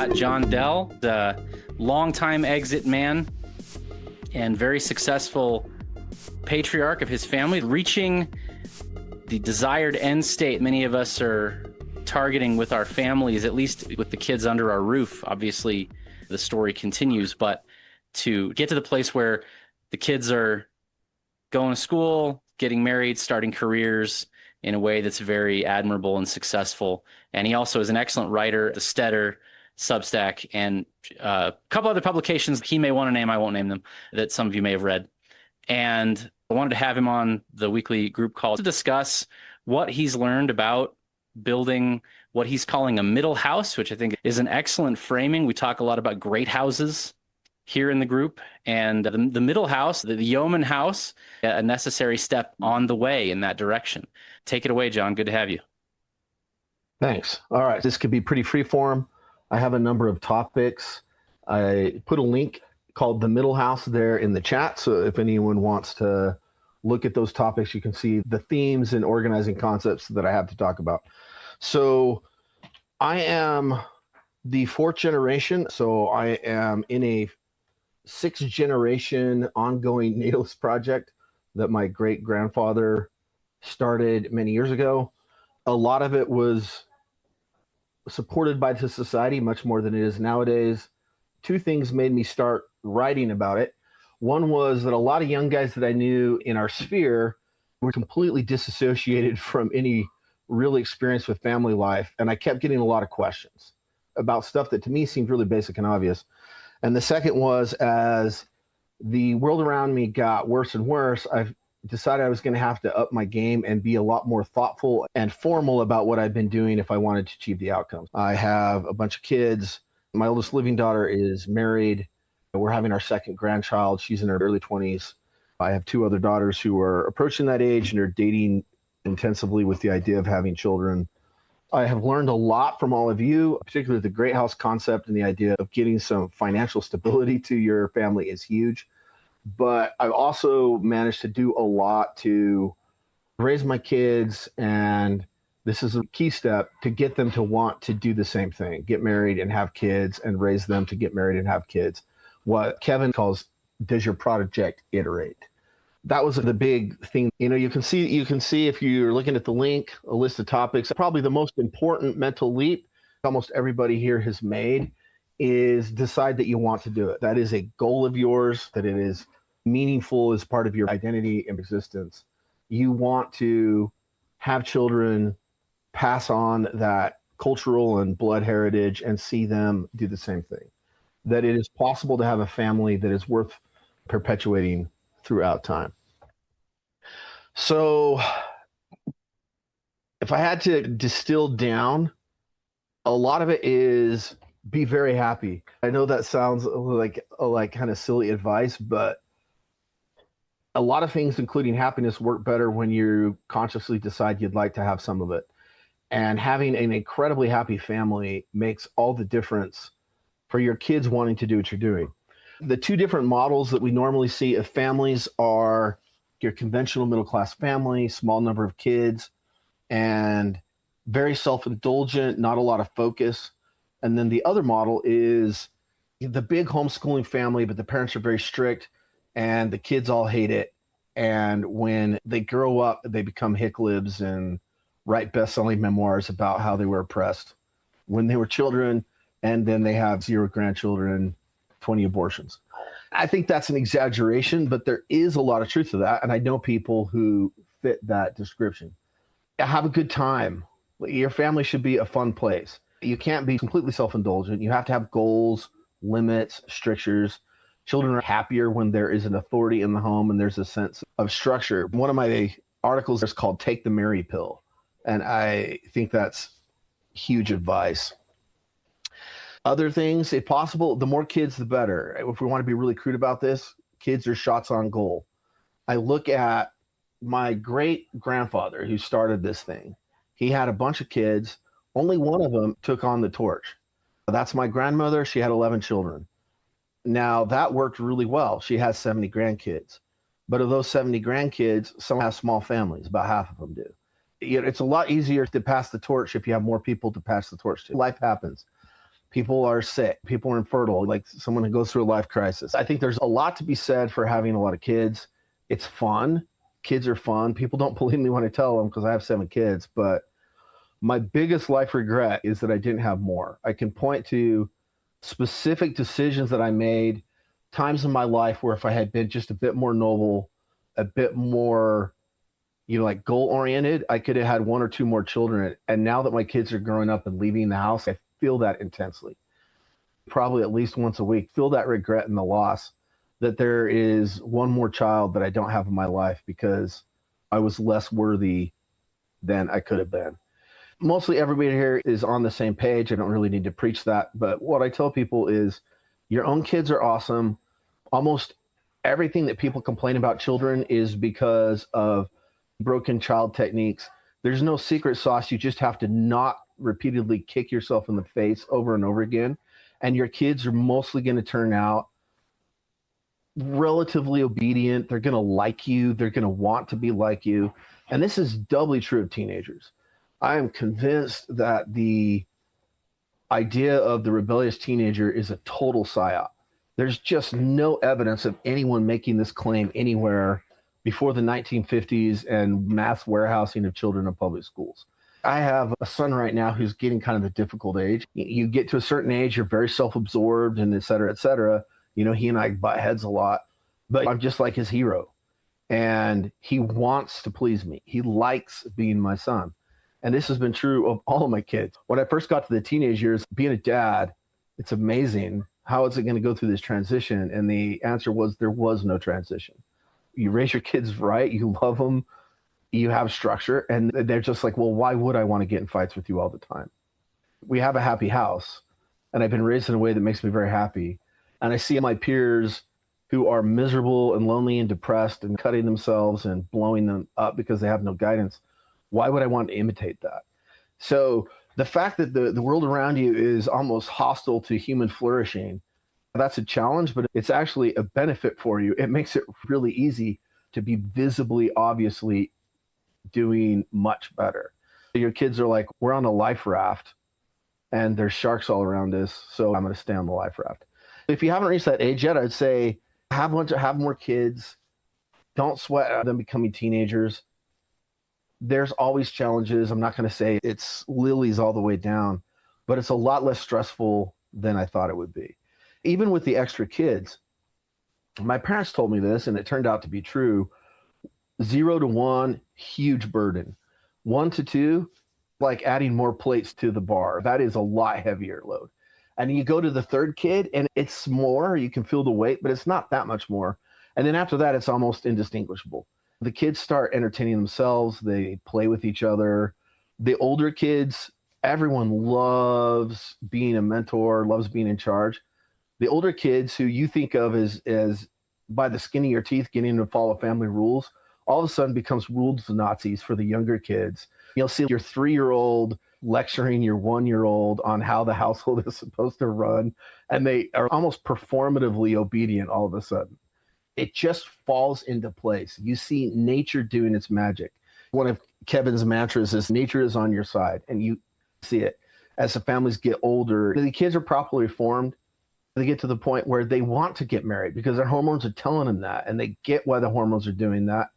got John Dell, the longtime exit man and very successful patriarch of his family, reaching the desired end state many of us are targeting with our families, at least with the kids under our roof. Obviously, the story continues, but to get to the place where the kids are going to school, getting married, starting careers in a way that's very admirable and successful. And he also is an excellent writer, the Stetter, Substack, and a couple other publications he may want to name, I won't name them, that some of you may have read. And I wanted to have him on the weekly group call to discuss what he's learned about building what he's calling a middle house, which I think is an excellent framing. We talk a lot about great houses here in the group, and the middle house, the Yeoman house, a necessary step on the way in that direction. Take it away, John. Good to have you. Thanks. All right. This could be pretty freeform. I have a number of topics. I put a link called The Middle House there in the chat. So if anyone wants to look at those topics, you can see the themes and organizing concepts that I have to talk about. So I am the fourth generation. So I am in a sixth generation ongoing natalist project that my great grandfather started many years ago. A lot of it was supported by the society much more than it is nowadays. Two things made me start writing about it. One was that a lot of young guys that I knew in our sphere were completely disassociated from any real experience with family life. And I kept getting a lot of questions about stuff that to me seemed really basic and obvious. And the second was, as the world around me got worse and worse, I decided I was going to have to up my game and be a lot more thoughtful and formal about what I've been doing if I wanted to achieve the outcomes. I have a bunch of kids. My oldest living daughter is married. We're having our second grandchild. She's in her early 20s. I have two other daughters who are approaching that age and are dating intensively with the idea of having children. I have learned a lot from all of you, particularly the Great House concept, and the idea of getting some financial stability to your family is huge. But I've also managed to do a lot to raise my kids, and this is a key step to get them to want to do the same thing, get married and have kids, and raise them to get married and have kids. What Kevin calls, does your project iterate? That was the big thing. You can see if you're looking at the link, a list of topics. Probably the most important mental leap almost everybody here has made is decide that you want to do it. That is a goal of yours, that it is meaningful as part of your identity and existence. You want to have children, pass on that cultural and blood heritage, and see them do the same thing. That it is possible to have a family that is worth perpetuating throughout time. So if I had to distill down, a lot of it is be very happy. I know that sounds like kind of silly advice, but a lot of things, including happiness, work better when you consciously decide you'd like to have some of it. And having an incredibly happy family makes all the difference for your kids wanting to do what you're doing. The two different models that we normally see of families are your conventional middle-class family, small number of kids, and very self-indulgent, not a lot of focus. And then the other model is the big homeschooling family, but the parents are very strict and the kids all hate it. And when they grow up, they become hicklibs and write best-selling memoirs about how they were oppressed when they were children, and then they have 0 grandchildren, 20 abortions. I think that's an exaggeration, but there is a lot of truth to that. And I know people who fit that description. Have a good time. Your family should be a fun place. You can't be completely self-indulgent. You have to have goals, limits, strictures. Children are happier when there is an authority in the home and there's a sense of structure. One of my articles is called Take the Mary Pill. And I think that's huge advice. Other things, if possible, the more kids, the better. If we want to be really crude about this, kids are shots on goal. I look at my great grandfather who started this thing. He had a bunch of kids. Only one of them took on the torch. That's my grandmother. She had 11 children. Now, that worked really well. She has 70 grandkids. But of those 70 grandkids, some have small families. About half of them do. It's a lot easier to pass the torch if you have more people to pass the torch to. Life happens. People are sick. People are infertile, like someone who goes through a life crisis. I think there's a lot to be said for having a lot of kids. It's fun. Kids are fun. People don't believe me when I tell them because I have 7 kids, but my biggest life regret is that I didn't have more. I can point to specific decisions that I made, times in my life where if I had been just a bit more noble, a bit more, like goal oriented, I could have had 1 or 2 more children. And now that my kids are growing up and leaving the house, I feel that intensely. Probably at least once a week, feel that regret and the loss that there is one more child that I don't have in my life because I was less worthy than I could have been. Mostly everybody here is on the same page. I don't really need to preach that. But what I tell people is your own kids are awesome. Almost everything that people complain about children is because of broken child techniques. There's no secret sauce. You just have to not repeatedly kick yourself in the face over and over again. And your kids are mostly going to turn out relatively obedient. They're going to like you. They're going to want to be like you. And this is doubly true of teenagers. I am convinced that the idea of the rebellious teenager is a total psyop. There's just no evidence of anyone making this claim anywhere before the 1950s and mass warehousing of children in public schools. I have a son right now who's getting kind of the difficult age. You get to a certain age, you're very self-absorbed and et cetera, et cetera. He and I butt heads a lot, but I'm just like his hero. And he wants to please me. He likes being my son. And this has been true of all of my kids. When I first got to the teenage years, being a dad, it's amazing. How is it going to go through this transition? And the answer was there was no transition. You raise your kids right. You love them. You have structure. And they're just like, well, why would I want to get in fights with you all the time? We have a happy house. And I've been raised in a way that makes me very happy. And I see my peers who are miserable and lonely and depressed and cutting themselves and blowing them up because they have no guidance. Why would I want to imitate that? So the fact that the world around you is almost hostile to human flourishing, that's a challenge, but it's actually a benefit for you. It makes it really easy to be visibly, obviously doing much better. Your kids are like, we're on a life raft and there's sharks all around us, so I'm going to stay on the life raft. If you haven't reached that age yet, I'd say have more kids. Don't sweat them becoming teenagers. There's always challenges. I'm not going to say it's lilies all the way down, but it's a lot less stressful than I thought it would be. Even with the extra kids, my parents told me this, and it turned out to be true. 0 to 1, huge burden. 1 to 2, like adding more plates to the bar. That is a lot heavier load. And you go to the 3rd kid, and it's more. You can feel the weight, but it's not that much more. And then after that, it's almost indistinguishable. The kids start entertaining themselves. They play with each other. The older kids, everyone loves being a mentor, loves being in charge. The older kids who you think of as by the skin of your teeth getting to follow family rules, all of a sudden becomes rules Nazis for the younger kids. You'll see your 3-year-old lecturing your 1-year-old on how the household is supposed to run, and they are almost performatively obedient all of a sudden. It just falls into place. You see nature doing its magic. One of Kevin's mantras is nature is on your side, and you see it. As the families get older, the kids are properly formed. They get to the point where they want to get married because their hormones are telling them that, and they get why the hormones are doing that.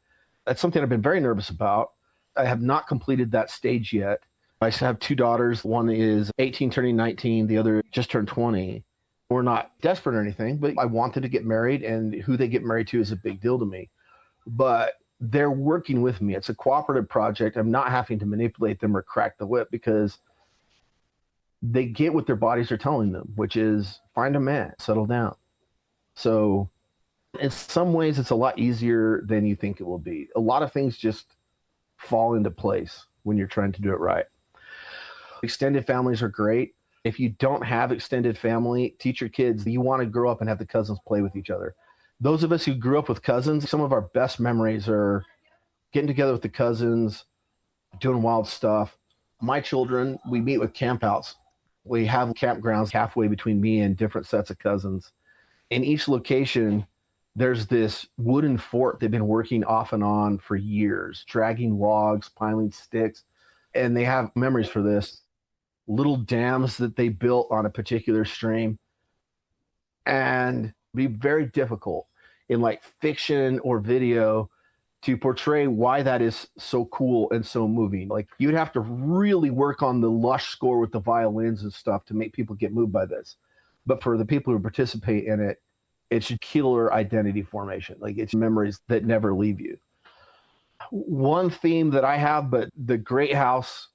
That's something I've been very nervous about. I have not completed that stage yet. I have 2 daughters. One is 18 turning 19. The other just turned 20. We're not desperate or anything, but I wanted to get married, and who they get married to is a big deal to me. But they're working with me. It's a cooperative project. I'm not having to manipulate them or crack the whip because they get what their bodies are telling them, which is find a man, settle down. So in some ways, it's a lot easier than you think it will be. A lot of things just fall into place when you're trying to do it right. Extended families are great. If you don't have extended family, teach your kids you want to grow up and have the cousins play with each other. Those of us who grew up with cousins, some of our best memories are getting together with the cousins, doing wild stuff. My children, we meet with campouts. We have campgrounds halfway between me and different sets of cousins. In each location, there's this wooden fort they've been working off and on for years, dragging logs, piling sticks, and they have memories for this. little dams that they built on a particular stream, and be very difficult in like fiction or video to portray why that is so cool and so moving. Like you'd have to really work on the lush score with the violins and stuff to make people get moved by this. But for the people who participate in it, it's killer identity formation. Like it's memories that never leave you. One theme that I have, but the Great House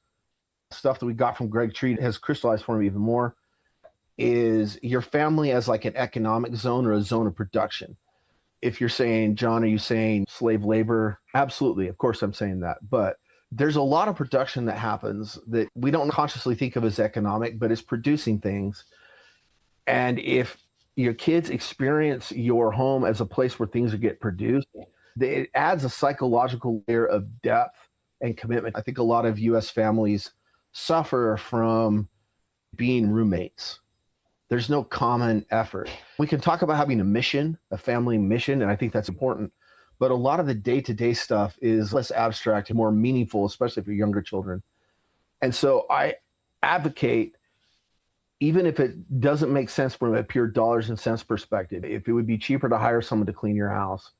stuff that we got from Greg Treat has crystallized for me even more, is your family as like an economic zone or a zone of production. If you're saying, John, are you saying slave labor? Absolutely. Of course I'm saying that. But there's a lot of production that happens that we don't consciously think of as economic, but it's producing things. And if your kids experience your home as a place where things get produced, it adds a psychological layer of depth and commitment. I think a lot of U.S. families suffer from being roommates. There's no common effort. We can talk about having a mission, a family mission, and I think that's important. But a lot of the day-to-day stuff is less abstract and more meaningful, especially for younger children. And so I advocate, even if it doesn't make sense from a pure dollars and cents perspective, if it would be cheaper to hire someone to clean your house,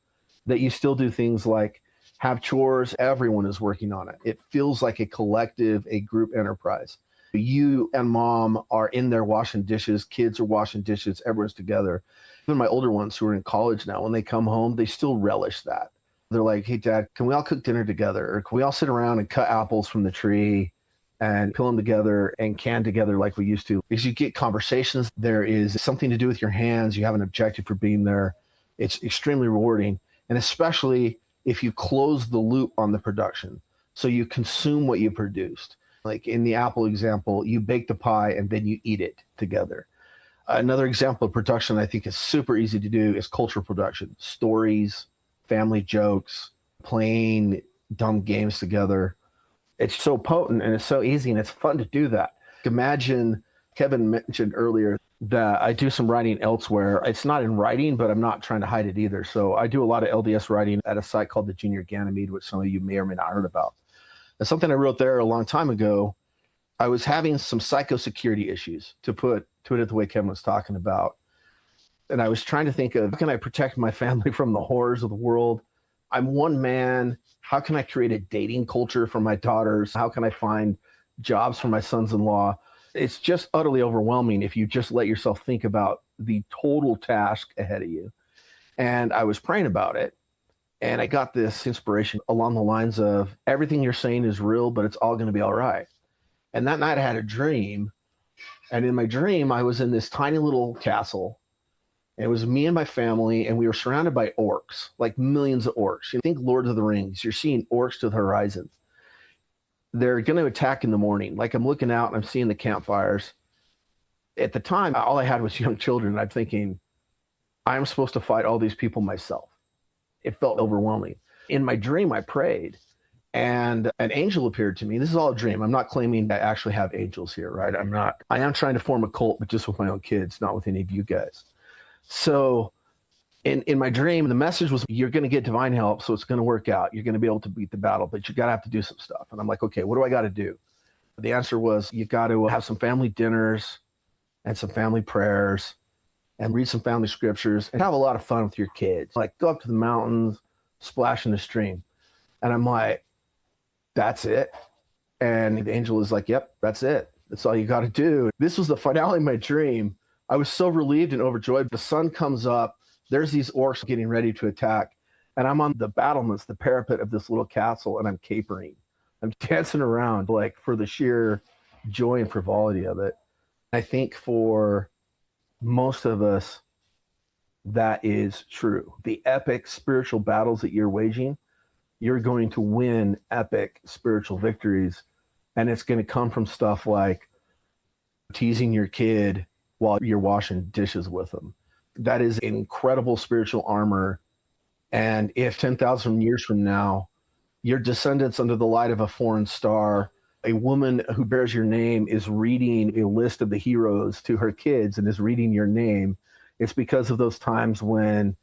that you still do things like have chores. Everyone is working on it. It feels like a collective, a group enterprise. You and mom are in there washing dishes, kids are washing dishes, everyone's together. Even my older ones who are in college now, when they come home, they still relish that. They're like, hey, Dad, can we all cook dinner together? Or can we all sit around and cut apples from the tree and peel them together and can together like we used to? Because you get conversations. There is something to do with your hands. You have an objective for being there. It's extremely rewarding. And especially if you close the loop on the production. So you consume what you produced. Like in the apple example, you bake the pie and then you eat it together. Another example of production I think is super easy to do is cultural production. Stories, family jokes, playing dumb games together. It's so potent and it's so easy and it's fun to do that. Imagine, Kevin mentioned earlier that I do some writing elsewhere. It's not in writing, but I'm not trying to hide it either. So I do a lot of LDS writing at a site called the Junior Ganymede, which some of you may or may not heard about. And something I wrote there a long time ago, I was having some psychosecurity issues, to put it the way Kevin was talking about. And I was trying to think of, how can I protect my family from the horrors of the world? I'm one man. How can I create a dating culture for my daughters? How can I find jobs for my sons-in-law? It's just utterly overwhelming if you just let yourself think about the total task ahead of you. And I was praying about it. And I got this inspiration along the lines of, everything you're saying is real, but it's all going to be all right. And that night I had a dream. And in my dream, I was in this tiny little castle. It was me and my family, and we were surrounded by orcs, like millions of orcs. You think Lord of the Rings, you're seeing orcs to the horizon. They're going to attack in the morning. Like I'm looking out and I'm seeing the campfires. At the time, all I had was young children. And I'm thinking, I'm supposed to fight all these people myself. It felt overwhelming. In my dream, I prayed, and an angel appeared to me. This is all a dream. I'm not claiming I actually have angels here, right? I am trying to form a cult, but just with my own kids, not with any of you guys. So in my dream, the message was, you're going to get divine help, so it's going to work out. You're going to be able to beat the battle, but you got to have to do some stuff. And I'm like, okay, what do I got to do? The answer was, you got to have some family dinners and some family prayers and read some family scriptures and have a lot of fun with your kids. Like go up to the mountains, splash in the stream. And I'm like, that's it? And the angel is like, yep, that's it. That's all you got to do. This was the finale of my dream. I was so relieved and overjoyed. The sun comes up. There's these orcs getting ready to attack. And I'm on the battlements, the parapet of this little castle, and I'm capering. I'm dancing around like for the sheer joy and frivolity of it. I think for most of us, that is true. The epic spiritual battles that you're waging, you're going to win epic spiritual victories. And it's going to come from stuff like teasing your kid while you're washing dishes with them. That is incredible spiritual armor. And if 10,000 years from now, your descendants under the light of a foreign star, a woman who bears your name is reading a list of the heroes to her kids and is reading your name, it's because of those times when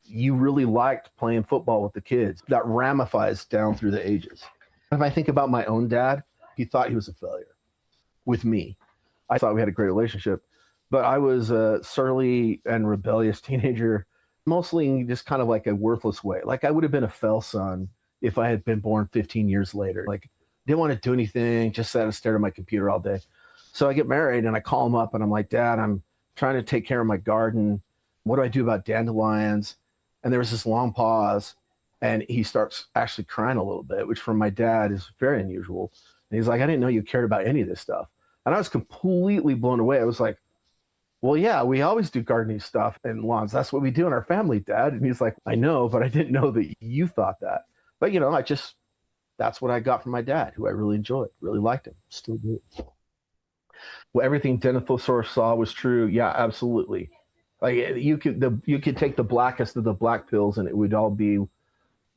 you really liked playing football with the kids. That ramifies down through the ages. If I think about my own dad, he thought he was a failure. with me. I thought we had a great relationship, but I was a surly and rebellious teenager, mostly in just kind of like a worthless way. Like I would have been a fell son if I had been born 15 years later. Like didn't want to do anything, just sat and stared at my computer all day. So I get married and I call him up and I'm like, Dad, I'm trying to take care of my garden. What do I do about dandelions? And there was this long pause and he starts actually crying a little bit, which for my dad is very unusual. And he's like, I didn't know you cared about any of this stuff. And I was completely blown away. I was like, well, yeah, we always do gardening stuff and lawns. That's what we do in our family, Dad. And he's like, I know, but I didn't know that you thought that. But, that's what I got from my dad, who I really enjoyed, really liked him, still do. Well, everything Denethor saw was true. Yeah, absolutely. Like you could take the blackest of the black pills and it would all be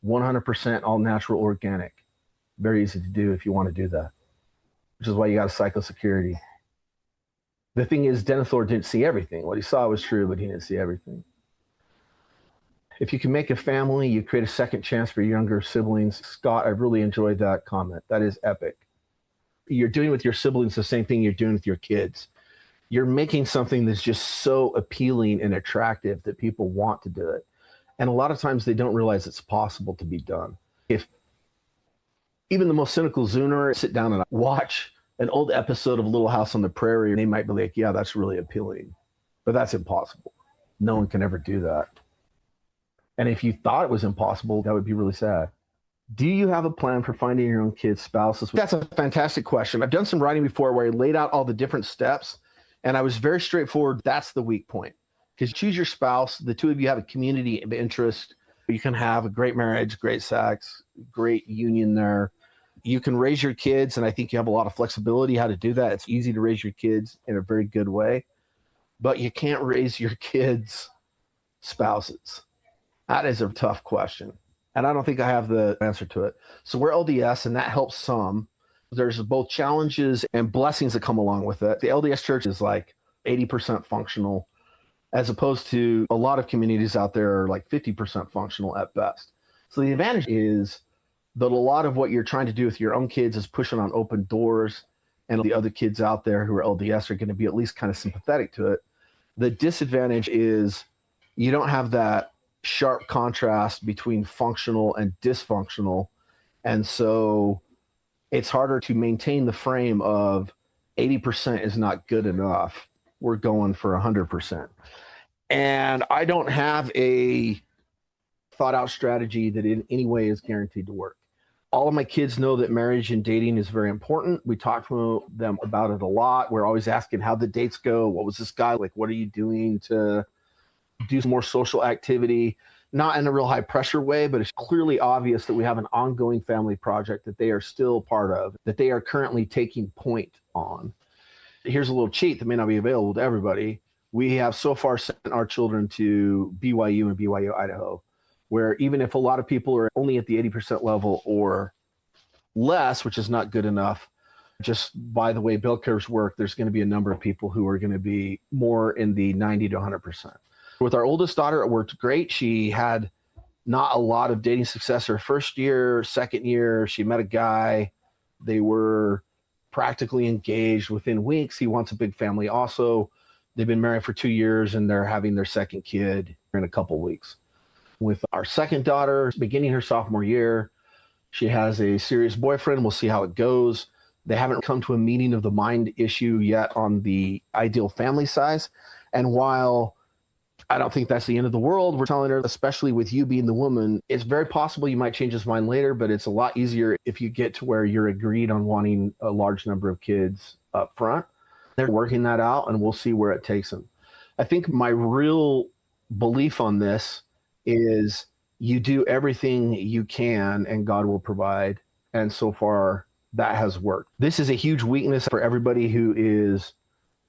100% all natural organic. Very easy to do if you want to do that, which is why you got a psychosecurity. The thing is, Denethor didn't see everything. What he saw was true, but he didn't see everything. If you can make a family, you create a second chance for your younger siblings. Scott, I really enjoyed that comment. That is epic. You're doing with your siblings the same thing you're doing with your kids. You're making something that's just so appealing and attractive that people want to do it. And a lot of times they don't realize it's possible to be done. If even the most cynical Zooner sit down and watch an old episode of Little House on the Prairie, they might be like, yeah, that's really appealing. But that's impossible. No one can ever do that. And if you thought it was impossible, that would be really sad. Do you have a plan for finding your own kids' spouses? That's a fantastic question. I've done some writing before where I laid out all the different steps, and I was very straightforward. That's the weak point. Because choose your spouse. The two of you have a community of interest. You can have a great marriage, great sex, great union there. You can raise your kids, and I think you have a lot of flexibility how to do that. It's easy to raise your kids in a very good way, but you can't raise your kids' spouses. That is a tough question, and I don't think I have the answer to it. So we're LDS, and that helps some. There's both challenges and blessings that come along with it. The LDS church is like 80% functional, as opposed to a lot of communities out there are like 50% functional at best. So the advantage is that a lot of what you're trying to do with your own kids is pushing on open doors, and the other kids out there who are LDS are going to be at least kind of sympathetic to it. The disadvantage is you don't have that sharp contrast between functional and dysfunctional. And so it's harder to maintain the frame of 80% is not good enough. We're going for 100%. And I don't have a thought out strategy that in any way is guaranteed to work. All of my kids know that marriage and dating is very important. We talk to them about it a lot. We're always asking how the dates go. What was this guy like? What are you doing to do some more social activity? Not in a real high pressure way, but it's clearly obvious that we have an ongoing family project that they are still part of, that they are currently taking point on. Here's a little cheat that may not be available to everybody. We have so far sent our children to BYU and BYU Idaho, where even if a lot of people are only at the 80% level or less, which is not good enough, just by the way bell curves work, there's going to be a number of people who are going to be more in the 90 to 100%. With our oldest daughter, it worked great. She had not a lot of dating success her first year, second year. She met a guy. They were practically engaged within weeks. He wants a big family also. They've been married for 2 years, and they're having their second kid in a couple of weeks. With our second daughter, beginning her sophomore year, she has a serious boyfriend. We'll see how it goes. They haven't come to a meeting of the mind issue yet on the ideal family size. And while I don't think that's the end of the world, we're telling her, especially with you being the woman, it's very possible you might change his mind later, but it's a lot easier if you get to where you're agreed on wanting a large number of kids up front. They're working that out, and we'll see where it takes them. I think my real belief on this is you do everything you can and God will provide. And so far that has worked. This is a huge weakness for everybody who is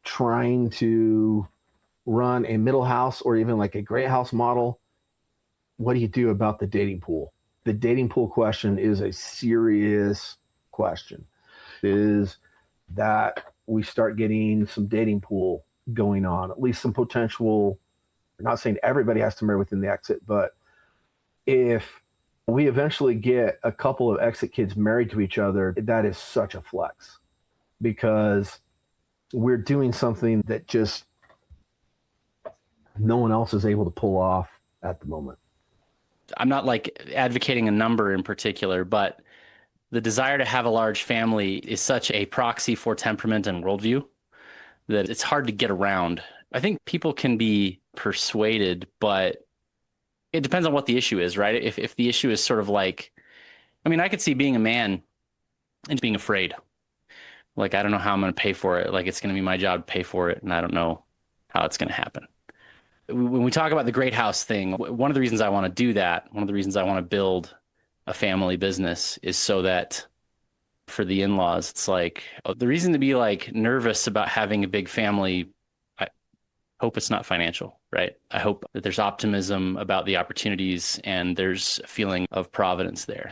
trying to run a middle house or even like a great house model. What do you do about the dating pool? The dating pool question is a serious question. Is that we start getting some dating pool going on, at least some potential. I'm not saying everybody has to marry within the exit, but if we eventually get a couple of exit kids married to each other, that is such a flex, because we're doing something that just no one else is able to pull off at the moment. I'm not like advocating a number in particular, but the desire to have a large family is such a proxy for temperament and worldview that it's hard to get around. I think people can be persuaded, but it depends on what the issue is, right? If the issue is sort of like, I mean, I could see being a man and being afraid. Like, I don't know how I'm going to pay for it. Like, it's going to be my job to pay for it, and I don't know how it's going to happen. When we talk about the great house thing, one of the reasons I want to do that, one of the reasons I want to build a family business is so that for the in-laws, it's like the reason to be like nervous about having a big family. I hope it's not financial, right? I hope that there's optimism about the opportunities and there's a feeling of providence there.